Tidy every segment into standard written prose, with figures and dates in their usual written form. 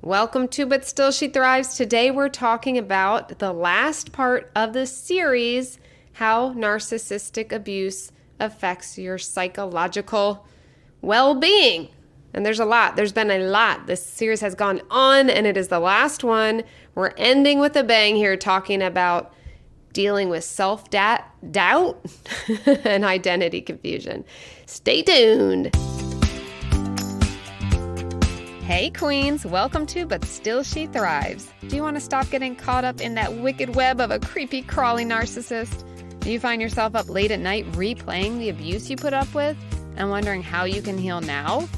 Welcome to But Still She Thrives. Today we're talking about the last part of the series, how narcissistic abuse affects your psychological well-being. And there's been a lot. This series has gone on and it is the last one. We're ending with a bang here talking about dealing with self-doubt and identity confusion. Stay tuned. Hey queens, welcome to But Still She Thrives. Do you want to stop getting caught up in that wicked web of a creepy, crawling narcissist? Do you find yourself up late at night replaying the abuse you put up with and wondering how you can heal now?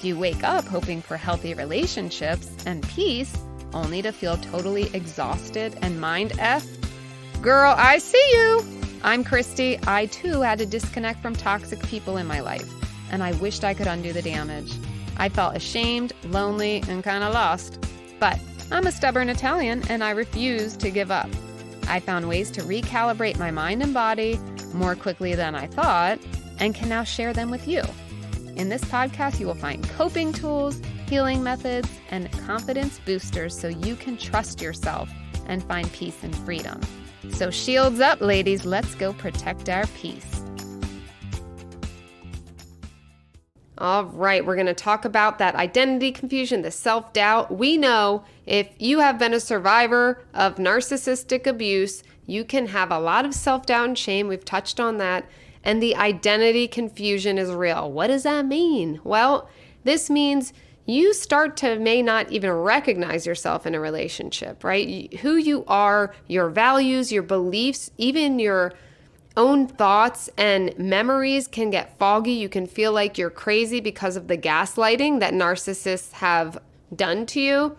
Do you wake up hoping for healthy relationships and peace only to feel totally exhausted and mind-effed? Girl, I see you! I'm Christy. I too had to disconnect from toxic people in my life, and I wished I could undo the damage. I felt ashamed, lonely, and kind of lost. But I'm a stubborn Italian, and I refused to give up. I found ways to recalibrate my mind and body more quickly than I thought, and can now share them with you. In this podcast, you will find coping tools, healing methods, and confidence boosters so you can trust yourself and find peace and freedom. So shields up, ladies. Let's go protect our peace. All right, we're going to talk about that identity confusion, the self-doubt. We know if you have been a survivor of narcissistic abuse, you can have a lot of self-doubt and shame. We've touched on that. And the identity confusion is real. What does that mean? Well, this means you may not even recognize yourself in a relationship, right? Who you are, your values, your beliefs, even your own thoughts and memories can get foggy. You can feel like you're crazy because of the gaslighting that narcissists have done to you.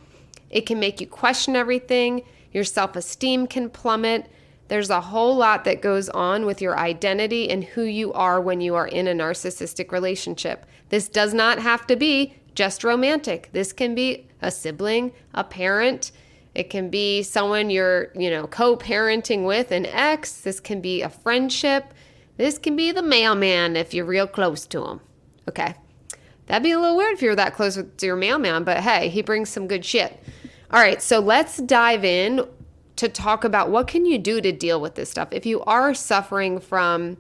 It can make you question everything. Your self-esteem can plummet. There's a whole lot that goes on with your identity and who you are when you are in a narcissistic relationship. This does not have to be just romantic. This can be a sibling, a parent. It can be someone you're, co-parenting with, an ex. This can be a friendship. This can be the mailman if you're real close to him. Okay. That'd be a little weird if you're that close to your mailman, but hey, he brings some good shit. All right, so let's dive in to talk about what can you do to deal with this stuff. If you are suffering from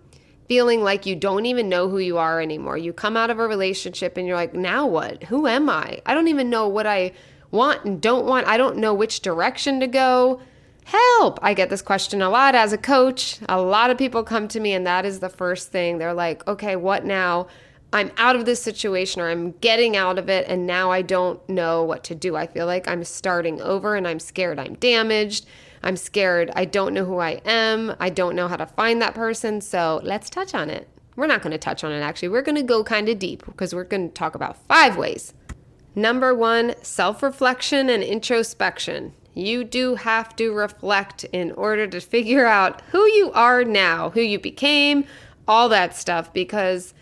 feeling like you don't even know who you are anymore, you come out of a relationship and you're like, now what? Who am I? I don't even know what I want and don't want. I don't know which direction to go. Help! I get this question a lot as a coach. A lot of people come to me and that is the first thing. They're like, okay, what now? I'm out of this situation or I'm getting out of it and now I don't know what to do. I feel like I'm starting over and I'm scared I'm damaged. I'm scared I don't know who I am. I don't know how to find that person. So let's touch on it. We're not going to touch on it actually. We're going to go kind of deep because we're going to talk about 5 ways. Number 1, self-reflection and introspection. You do have to reflect in order to figure out who you are now, who you became, all that stuff. Because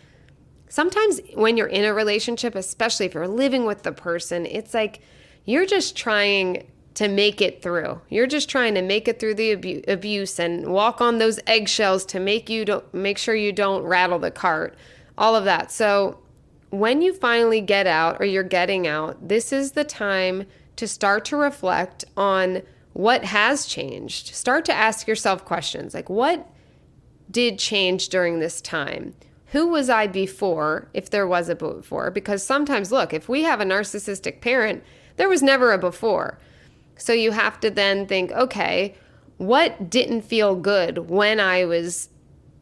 sometimes when you're in a relationship, especially if you're living with the person, it's like you're just trying to make it through. You're just trying to make it through the abuse and walk on those eggshells to make sure you don't rattle the cart, all of that. So when you finally get out or you're getting out, this is the time to start to reflect on what has changed. Start to ask yourself questions like, what did change during this time? Who was I before, if there was a before? Because sometimes, look, if we have a narcissistic parent, there was never a before. So you have to then think, okay, what didn't feel good when I was,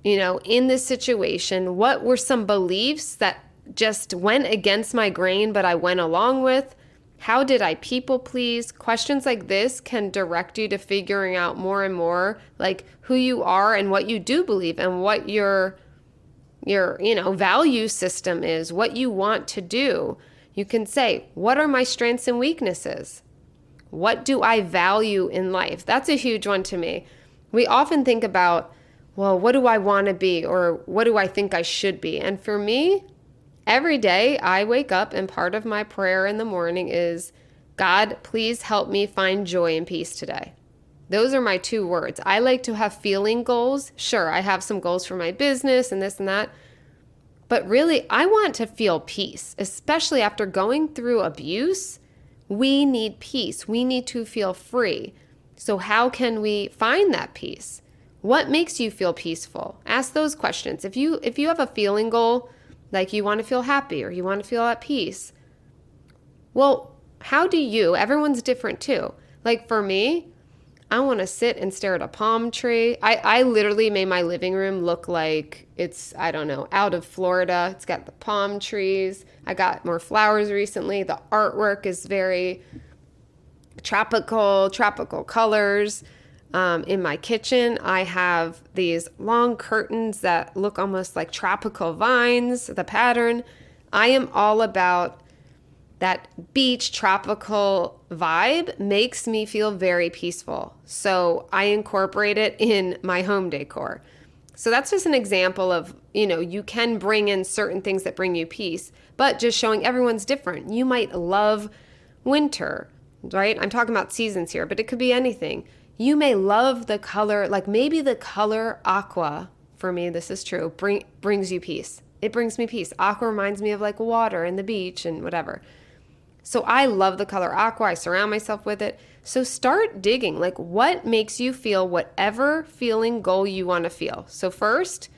in this situation? What were some beliefs that just went against my grain, but I went along with? How did I people please? Questions like this can direct you to figuring out more and more like who you are and what you do believe and what your value system is, what you want to do. You can say, what are my strengths and weaknesses? What do I value in life? That's a huge one to me. We often think about, well, what do I want to be or what do I think I should be? And for me, every day I wake up and part of my prayer in the morning is, God, please help me find joy and peace today. Those are my 2 words. I like to have feeling goals. Sure, I have some goals for my business and this and that. But really, I want to feel peace, especially after going through abuse. We need peace. We need to feel free. So how can we find that peace? What makes you feel peaceful? Ask those questions. If you have a feeling goal, like you want to feel happy or you want to feel at peace, well, how do you? Everyone's different too. Like for me, I want to sit and stare at a palm tree. I literally made my living room look like it's, I don't know, out of Florida. It's got the palm trees. I got more flowers recently. The artwork is very tropical colors. In my kitchen, I have these long curtains that look almost like tropical vines, the pattern. I am all about that beach tropical vibe makes me feel very peaceful. So I incorporate it in my home decor. So that's just an example of, you can bring in certain things that bring you peace, but just showing everyone's different. You might love winter, right? I'm talking about seasons here, but it could be anything. You may love the color, like maybe the color aqua, for me, this is true, brings you peace. It brings me peace. Aqua reminds me of like water and the beach and whatever. So I love the color aqua. I surround myself with it. So start digging, like what makes you feel whatever feeling goal you want to feel. So first,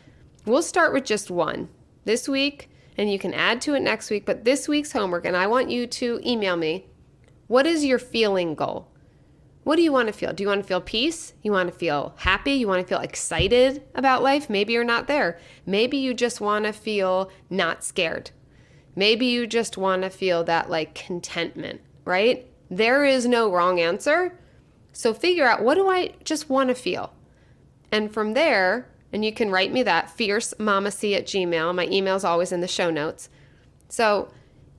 we'll start with just one this week, and you can add to it next week, but this week's homework, and I want you to email me, what is your feeling goal? What do you want to feel? Do you want to feel peace? You want to feel happy? You want to feel excited about life? Maybe you're not there. Maybe you just want to feel not scared. Maybe you just want to feel that like contentment, right? There is no wrong answer. So figure out, what do I just want to feel? And from there, and you can write me that, fiercemamac@gmail. My email is always in the show notes. So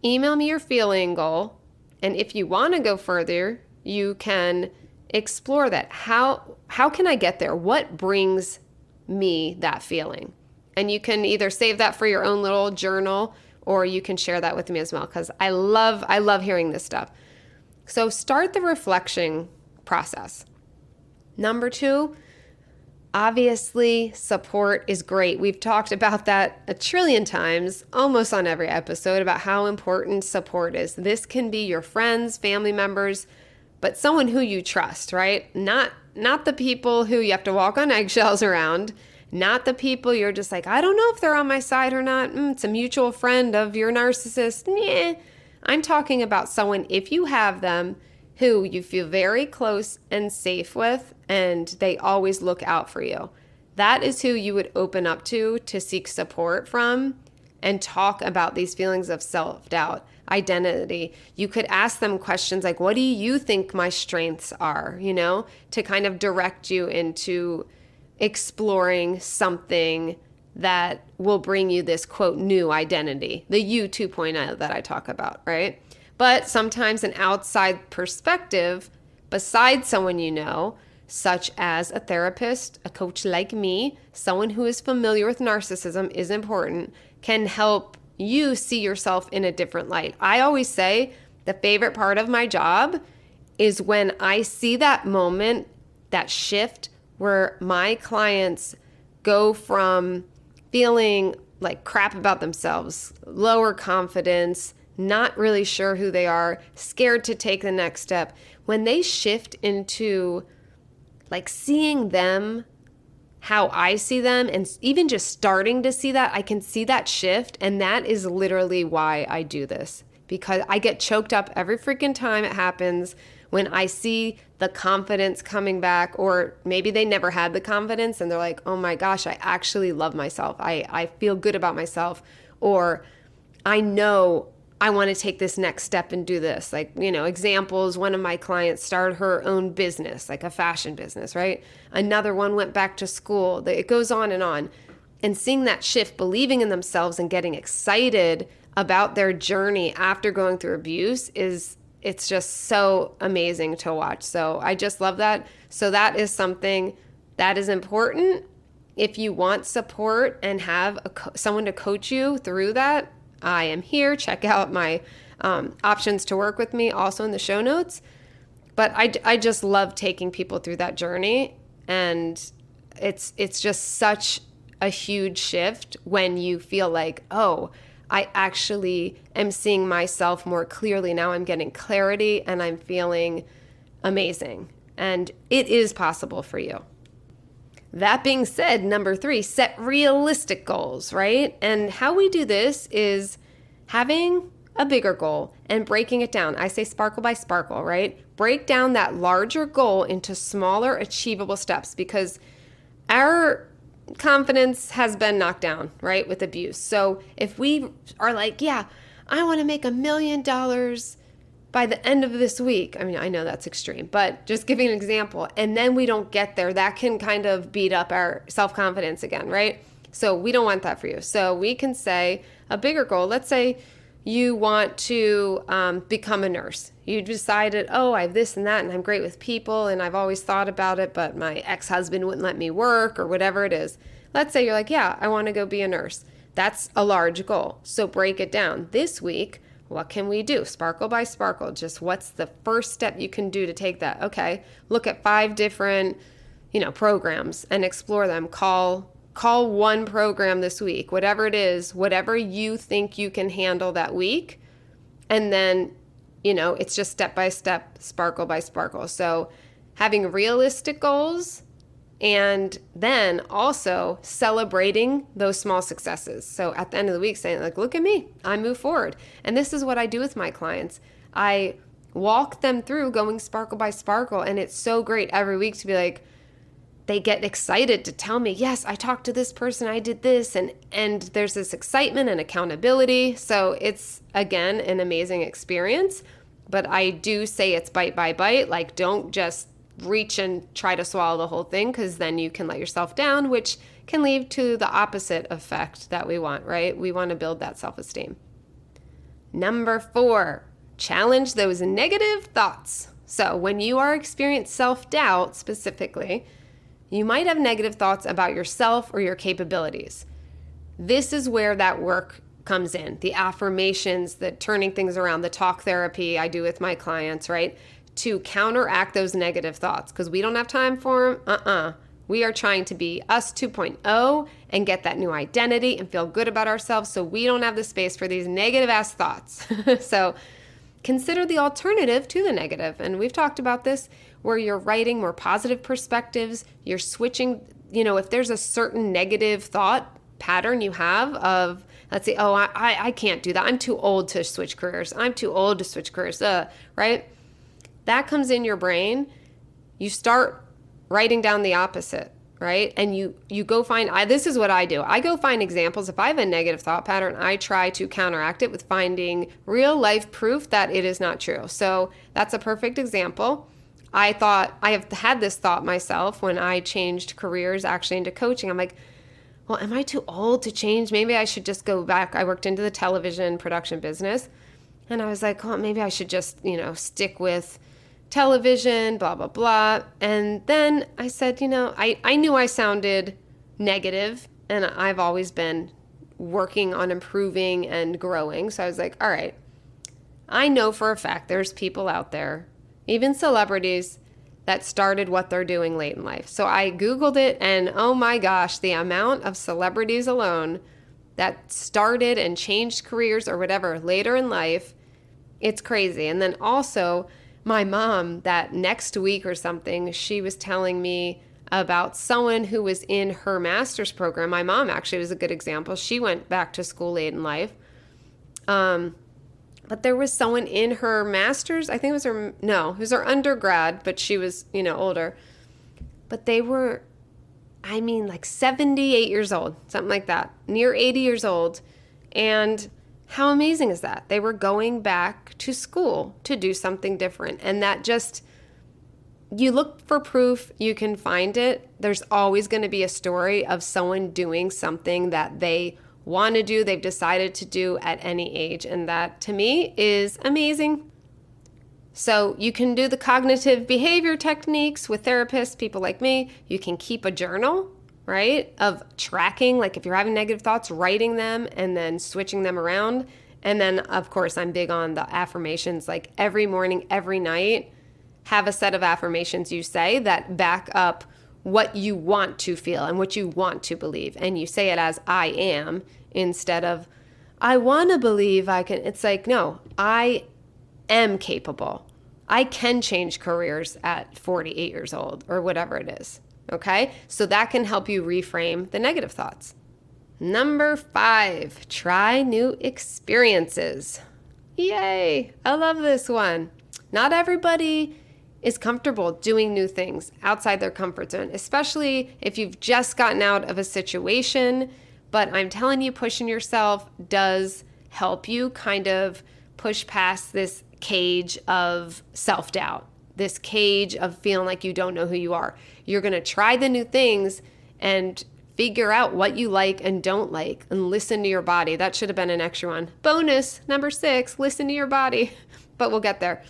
email me your feeling goal. And if you want to go further, you can explore that. How can I get there? What brings me that feeling? And you can either save that for your own little journal, or you can share that with me as well, because I love hearing this stuff. So start the reflection process. Number 2, obviously support is great. We've talked about that a trillion times, almost on every episode, about how important support is. This can be your friends, family members, but someone who you trust, right? Not the people who you have to walk on eggshells around. Not the people you're just like, I don't know if they're on my side or not. It's a mutual friend of your narcissist. Yeah. I'm talking about someone, if you have them, who you feel very close and safe with, and they always look out for you. That is who you would open up to seek support from and talk about these feelings of self-doubt, identity. You could ask them questions like, what do you think my strengths are, to kind of direct you into exploring something that will bring you this quote new identity, the you 2.0 that I talk about, right? But sometimes an outside perspective besides someone such as a therapist, a coach like me, someone who is familiar with narcissism is important, can help you see yourself in a different light. I always say the favorite part of my job is when I see that moment, that shift where my clients go from feeling like crap about themselves, lower confidence, not really sure who they are, scared to take the next step. When they shift into like seeing them how I see them, and even just starting to see that, I can see that shift. And that is literally why I do this, because I get choked up every freaking time it happens when I see the confidence coming back, or maybe they never had the confidence and they're like, oh my gosh, I actually love myself. I feel good about myself. Or I know I want to take this next step and do this. Like, examples, one of my clients started her own business, like a fashion business, right? Another one went back to school. It goes on. And seeing that shift, believing in themselves and getting excited about their journey after going through abuse it's just so amazing to watch. So I just love that. So that is something that is important. If you want support and have someone to coach you through that, I am here. Check out my options to work with me also in the show notes. But I just love taking people through that journey. And it's just such a huge shift when you feel like, oh, I actually am seeing myself more clearly. Now I'm getting clarity and I'm feeling amazing. And it is possible for you. That being said, number 3, set realistic goals, right? And how we do this is having a bigger goal and breaking it down. I say sparkle by sparkle, right? Break down that larger goal into smaller achievable steps, because our confidence has been knocked down, right, with abuse. So if we are like, yeah, I want to make $1 million by the end of this week. I mean, I know that's extreme, but just giving an example. And then we don't get there. That can kind of beat up our self-confidence again, right? So we don't want that for you. So we can say a bigger goal. Let's say you want to become a nurse. You decided, oh, I have this and that, and I'm great with people, and I've always thought about it, but my ex-husband wouldn't let me work or whatever it is. Let's say you're like, yeah, I want to go be a nurse. That's a large goal. So break it down. This week, what can we do? Sparkle by sparkle. Just what's the first step you can do to take that? Okay, look at 5 different, programs and explore them. Call one program this week, whatever it is, whatever you think you can handle that week. And then, it's just step by step, sparkle by sparkle. So having realistic goals, and then also celebrating those small successes. So at the end of the week saying like, look at me, I move forward. And this is what I do with my clients. I walk them through going sparkle by sparkle. And it's so great every week to be like, they get excited to tell me, yes, I talked to this person, I did this. And there's this excitement and accountability. So it's, again, an amazing experience. But I do say it's bite by bite. Like, don't just reach and try to swallow the whole thing, because then you can let yourself down, which can lead to the opposite effect that we want, right? We want to build that self-esteem. Number 4, challenge those negative thoughts. So when you are experiencing self-doubt specifically, you might have negative thoughts about yourself or your capabilities. This is where that work comes in. The affirmations, the turning things around, the talk therapy I do with my clients, right? To counteract those negative thoughts, because we don't have time for them. We are trying to be us 2.0 and get that new identity and feel good about ourselves, so we don't have the space for these negative ass thoughts. So consider the alternative to the negative. And we've talked about this, where you're writing more positive perspectives. You're switching, if there's a certain negative thought pattern you have of, let's say, oh, I can't do that. I'm too old to switch careers. I'm too old to switch careers, right? That comes in your brain. You start writing down the opposite, right? And you go find, this is what I do. I go find examples. If I have a negative thought pattern, I try to counteract it with finding real life proof that it is not true. So that's a perfect example. I have had this thought myself when I changed careers actually into coaching. I'm like, well, am I too old to change? Maybe I should just go back. I worked into the television production business, and I was like, oh, maybe I should just, stick with television, blah, blah, blah. And then I said, I knew I sounded negative, and I've always been working on improving and growing. So I was like, all right, I know for a fact there's people out there, even celebrities, that started what they're doing late in life. So I Googled it, and oh my gosh, the amount of celebrities alone that started and changed careers or whatever later in life, it's crazy. And then also my mom, that next week or something, she was telling me about someone who was in her master's program. My mom actually was a good example. She went back to school late in life. But there was someone in her master's, I think it was her undergrad, but she was, older. But they were, like 78 years old, something like that, near 80 years old. And how amazing is that? They were going back to school to do something different. And that just, you look for proof, you can find it. There's always going to be a story of someone doing something that they want to do, they've decided to do at any age. And that, to me, is amazing. So you can do the cognitive behavior techniques with therapists, people like me. You can keep a journal, right, of tracking, like if you're having negative thoughts, writing them and then switching them around. And then, of course, I'm big on the affirmations, like every morning, every night, have a set of affirmations you say that back up what you want to feel and what you want to believe. And you say it as I am instead of I want to believe I can. It's like, no, I am capable. I can change careers at 48 years old or whatever it is. Okay? So that can help you reframe the negative thoughts. Number 5, try new experiences. Yay! I love this one. Not everybody is comfortable doing new things outside their comfort zone, especially if you've just gotten out of a situation. But I'm telling you, pushing yourself does help you kind of push past this cage of self-doubt, this cage of feeling like you don't know who you are. You're going to try the new things and figure out what you like and don't like, and listen to your body. That should have been an extra one. Bonus, number 6, listen to your body. But we'll get there.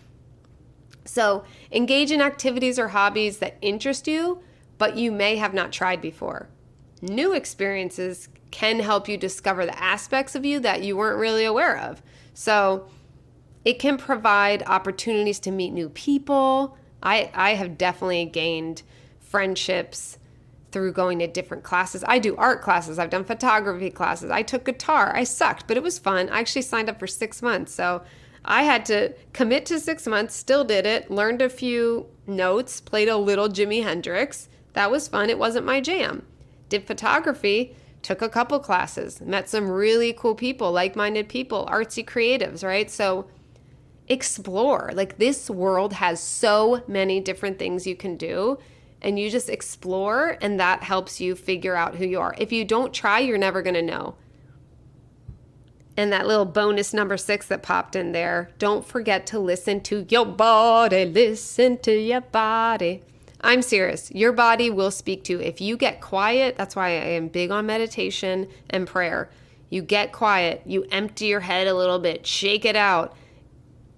So engage in activities or hobbies that interest you, but you may have not tried before. New experiences can help you discover the aspects of you that you weren't really aware of. So it can provide opportunities to meet new people. I have definitely gained friendships through going to different classes. I do art classes. I've done photography classes. I took guitar. I sucked, but it was fun. I actually signed up for 6 months. So I had to commit to 6 months, still did it, learned a few notes, played a little Jimi Hendrix. That was fun. It wasn't my jam. Did photography, took a couple classes, met some really cool people, like-minded people, artsy creatives, right? So explore. Like, this world has so many different things you can do, and you just explore, and that helps you figure out who you are. If you don't try, you're never going to know. And that little bonus number 6 that popped in there, don't forget to listen to your body. Listen to your body. I'm serious. Your body will speak to you. If you get quiet, that's why I am big on meditation and prayer. You get quiet, you empty your head a little bit, shake it out,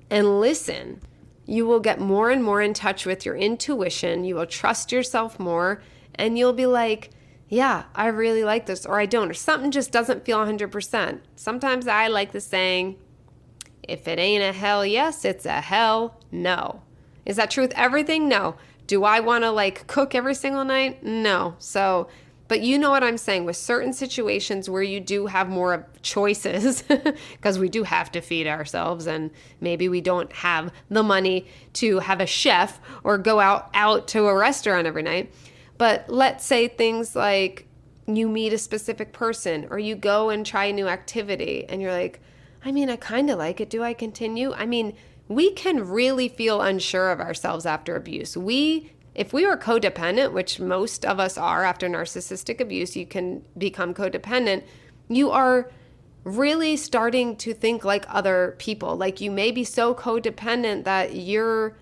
and listen. You will get more and more in touch with your intuition. You will trust yourself more, and you'll be like, yeah, I really like this, or I don't, or something just doesn't feel 100%. Sometimes I like the saying, if it ain't a hell yes, it's a hell no. Is that true with everything? No. Do I want to cook every single night? No. So, but you know what I'm saying, with certain situations where you do have more choices, because we do have to feed ourselves, and maybe we don't have the money to have a chef or go out to a restaurant every night. But let's say things like you meet a specific person, or you go and try a new activity and you're like, I mean, I kind of like it. Do I continue? I mean, we can really feel unsure of ourselves after abuse. If we were codependent, which most of us are after narcissistic abuse, you can become codependent. You are really starting to think like other people. Like, you may be so codependent that you're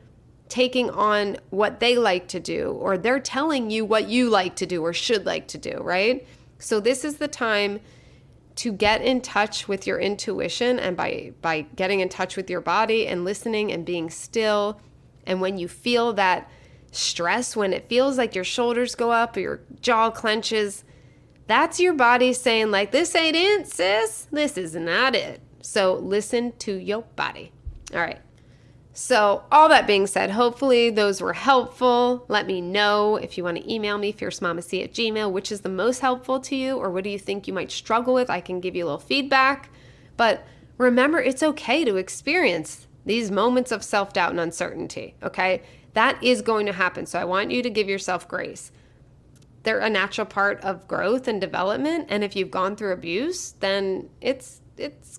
taking on what they like to do, or they're telling you what you like to do or should like to do, right? So this is the time to get in touch with your intuition, and by getting in touch with your body and listening and being still. And when you feel that stress, when it feels like your shoulders go up or your jaw clenches, that's your body saying like, this ain't it, sis. This is not it. So listen to your body. All right. So all that being said, hopefully those were helpful. Let me know if you want to email me, fiercemamac@gmail.com, which is the most helpful to you, or what do you think you might struggle with? I can give you a little feedback. But remember, it's okay to experience these moments of self-doubt and uncertainty, okay? That is going to happen. So I want you to give yourself grace. They're a natural part of growth and development. And if you've gone through abuse, then it's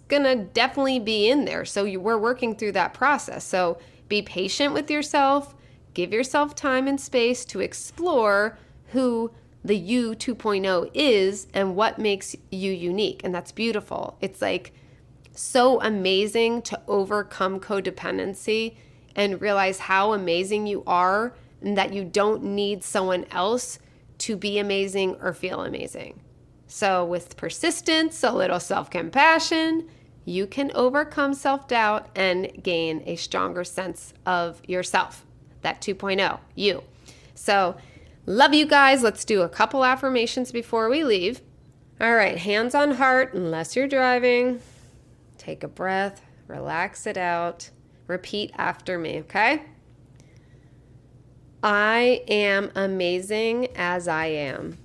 going to definitely be in there. So we're working through that process. So be patient with yourself. Give yourself time and space to explore who the you 2.0 is and what makes you unique. And that's beautiful. It's like so amazing to overcome codependency and realize how amazing you are, and that you don't need someone else to be amazing or feel amazing. So with persistence, a little self-compassion, you can overcome self-doubt and gain a stronger sense of yourself, that 2.0, you. So love you guys. Let's do a couple affirmations before we leave. All right, hands on heart, unless you're driving. Take a breath, relax it out. Repeat after me, okay? I am amazing as I am.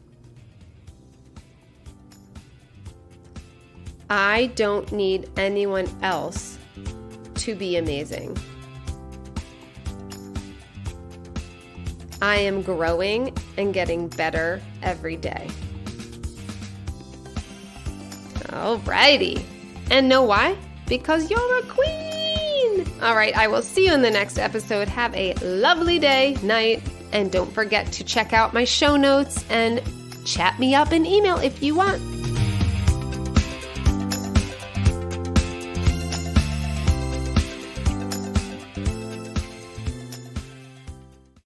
I don't need anyone else to be amazing. I am growing and getting better every day. Alrighty. And know why? Because you're a queen! Alright, I will see you in the next episode. Have a lovely day, night, and don't forget to check out my show notes and chat me up in email if you want.